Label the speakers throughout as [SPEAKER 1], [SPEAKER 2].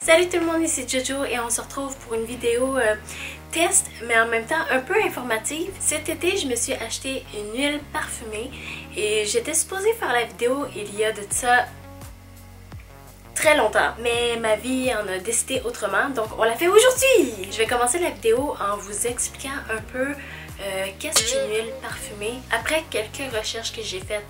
[SPEAKER 1] Salut tout le monde, ici Jojo et on se retrouve pour une vidéo test mais en même temps un peu informative. Cet été je me suis acheté une huile parfumée et j'étais supposée faire la vidéo il y a de ça très longtemps, mais ma vie en a décidé autrement, donc on l'a fait aujourd'hui! Je vais commencer la vidéo en vous expliquant un peu qu'est-ce qu'une huile parfumée. Après quelques recherches que j'ai faites,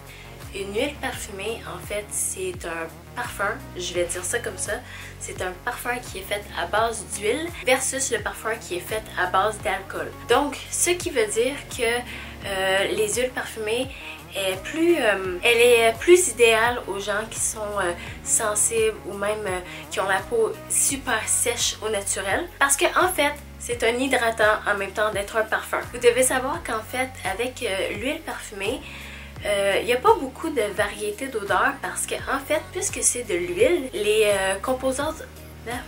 [SPEAKER 1] une huile parfumée, en fait, c'est un parfum, je vais dire ça comme ça, c'est un parfum qui est fait à base d'huile versus le parfum qui est fait à base d'alcool. Donc, ce qui veut dire que les huiles parfumées elle est plus idéale aux gens qui sont sensibles ou même qui ont la peau super sèche au naturel parce que en fait, c'est un hydratant en même temps d'être un parfum. Vous devez savoir qu'en fait, avec l'huile parfumée, il n'y a pas beaucoup de variété d'odeurs parce que en fait, puisque c'est de l'huile, les composantes...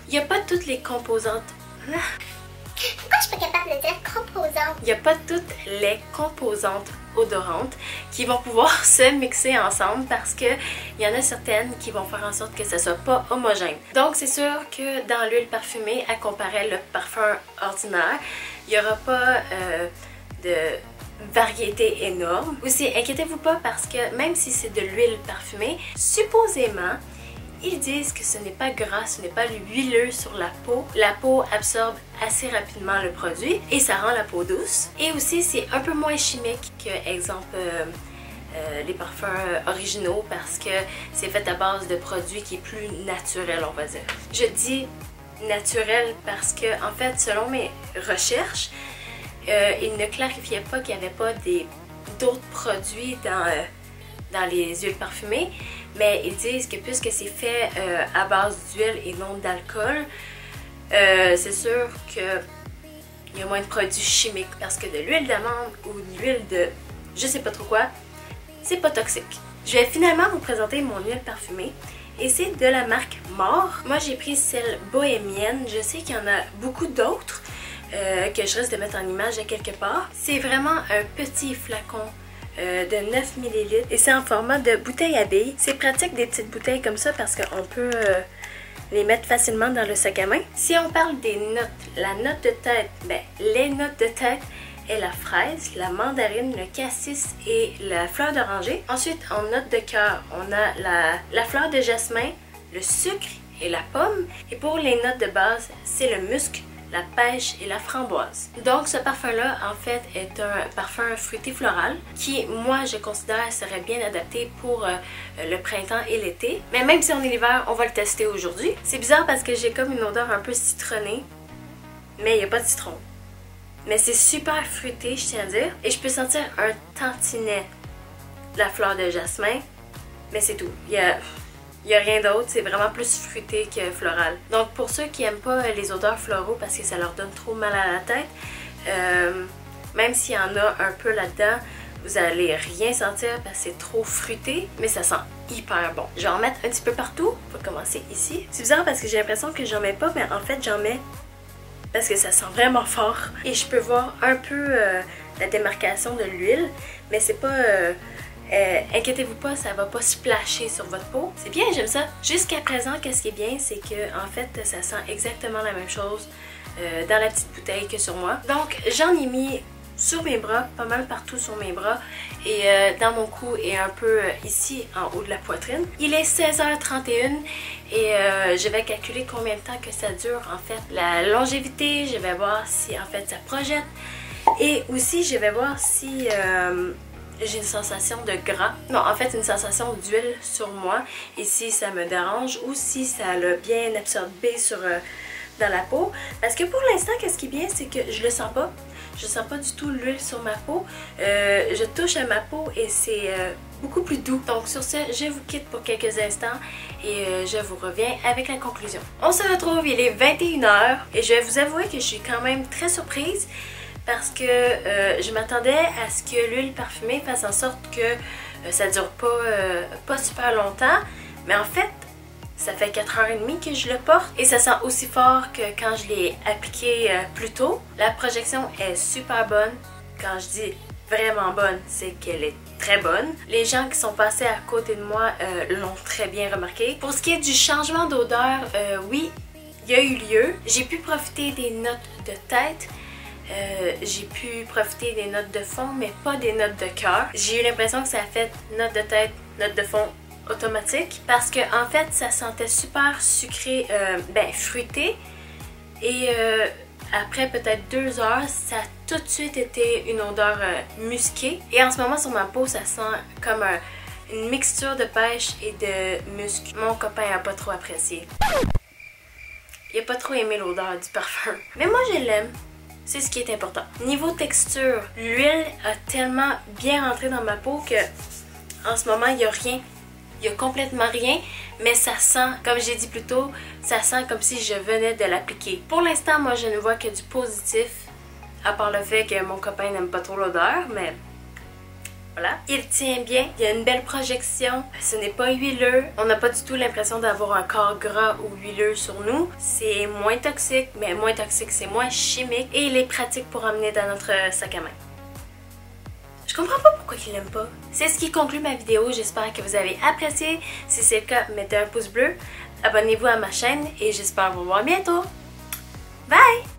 [SPEAKER 1] Il n'y a pas toutes les composantes...
[SPEAKER 2] Pourquoi je suis pas capable de dire composantes?
[SPEAKER 1] Il n'y a pas toutes les composantes odorantes qui vont pouvoir se mixer ensemble parce que il y en a certaines qui vont faire en sorte que ça soit pas homogène. Donc c'est sûr que dans l'huile parfumée, à comparer le parfum ordinaire, il n'y aura pas de variété énorme. Aussi, inquiétez-vous pas parce que même si c'est de l'huile parfumée, supposément, ils disent que ce n'est pas gras, ce n'est pas huileux sur la peau. La peau absorbe assez rapidement le produit et ça rend la peau douce. Et aussi, c'est un peu moins chimique que, exemple, les parfums originaux parce que c'est fait à base de produits qui est plus naturel, on va dire. Je dis naturel parce que, en fait, selon mes recherches, il ne clarifiait pas qu'il n'y avait pas d'autres produits dans les huiles parfumées, mais ils disent que puisque c'est fait à base d'huile et non d'alcool, c'est sûr qu'il y a moins de produits chimiques parce que de l'huile d'amande ou de l'huile de je sais pas trop quoi, c'est pas toxique. Je vais finalement vous présenter mon huile parfumée et c'est de la marque Mort. Moi j'ai pris celle bohémienne, je sais qu'il y en a beaucoup d'autres que je risque de mettre en image à quelque part. C'est vraiment un petit flacon de 9 ml et c'est en format de bouteille à billes. C'est pratique des petites bouteilles comme ça parce qu'on peut les mettre facilement dans le sac à main. Si on parle des notes, la note de tête, ben, les notes de tête est la fraise, la mandarine, le cassis et la fleur d'oranger. Ensuite, en note de cœur, on a la fleur de jasmin, le sucre et la pomme. Et pour les notes de base, c'est le musc, la pêche et la framboise. Donc ce parfum-là, en fait, est un parfum fruité floral qui, moi, je considère serait bien adapté pour le printemps et l'été. Mais même si on est l'hiver, on va le tester aujourd'hui. C'est bizarre parce que j'ai comme une odeur un peu citronnée, mais il n'y a pas de citron. Mais c'est super fruité, je tiens à dire. Et je peux sentir un tantinet de la fleur de jasmin, mais c'est tout. Il y a rien d'autre, c'est vraiment plus fruité que floral. Donc pour ceux qui n'aiment pas les odeurs floraux parce que ça leur donne trop mal à la tête, même s'il y en a un peu là-dedans, vous allez rien sentir parce que c'est trop fruité, mais ça sent hyper bon. Je vais en mettre un petit peu partout. On va commencer ici. C'est bizarre parce que j'ai l'impression que j'en mets pas, mais en fait j'en mets parce que ça sent vraiment fort. Et je peux voir un peu la démarcation de l'huile, mais c'est pas... inquiétez-vous pas, ça va pas splasher sur votre peau. C'est bien, j'aime ça. Jusqu'à présent, qu'est-ce qui est bien, c'est que en fait, ça sent exactement la même chose dans la petite bouteille que sur moi. Donc, j'en ai mis sur mes bras, pas mal partout sur mes bras et dans mon cou et un peu ici en haut de la poitrine. Il est 16h31 et je vais calculer combien de temps que ça dure en fait. La longévité, je vais voir si en fait ça projette et aussi je vais voir si j'ai une sensation de gras. Non, en fait, une sensation d'huile sur moi. Et si ça me dérange ou si ça l'a bien absorbé dans la peau. Parce que pour l'instant, qu'est-ce qui est bien, c'est que je le sens pas. Je sens pas du tout l'huile sur ma peau. Je touche à ma peau et c'est beaucoup plus doux. Donc sur ce, je vous quitte pour quelques instants et je vous reviens avec la conclusion. On se retrouve, il est 21h et je vais vous avouer que je suis quand même très surprise parce que je m'attendais à ce que l'huile parfumée fasse en sorte que ça dure pas super longtemps. Mais en fait, ça fait 4h30 que je le porte et ça sent aussi fort que quand je l'ai appliqué plus tôt. La projection est super bonne. Quand je dis vraiment bonne, c'est qu'elle est très bonne. Les gens qui sont passés à côté de moi l'ont très bien remarqué. Pour ce qui est du changement d'odeur, oui, il y a eu lieu. J'ai pu profiter des notes de tête. J'ai pu profiter des notes de fond, mais pas des notes de cœur. J'ai eu l'impression que ça a fait note de tête, note de fond automatique. Parce que en fait, ça sentait super sucré, fruité. Et après peut-être 2 heures, ça a tout de suite été une odeur musquée. Et en ce moment, sur ma peau, ça sent comme une mixture de pêche et de musc. Mon copain n'a pas trop apprécié. Il n'a pas trop aimé l'odeur du parfum. Mais moi, je l'aime. C'est ce qui est important. Niveau texture, l'huile a tellement bien rentré dans ma peau que en ce moment, il n'y a rien. Il n'y a complètement rien, mais ça sent, comme j'ai dit plus tôt, ça sent comme si je venais de l'appliquer. Pour l'instant, moi, je ne vois que du positif, à part le fait que mon copain n'aime pas trop l'odeur, mais voilà. Il tient bien, il y a une belle projection, ce n'est pas huileux, on n'a pas du tout l'impression d'avoir un corps gras ou huileux sur nous. C'est moins toxique, mais moins toxique, c'est moins chimique et il est pratique pour emmener dans notre sac à main. Je comprends pas pourquoi il l'aime pas. C'est ce qui conclut ma vidéo, j'espère que vous avez apprécié. Si c'est le cas, mettez un pouce bleu, abonnez-vous à ma chaîne et j'espère vous voir bientôt. Bye!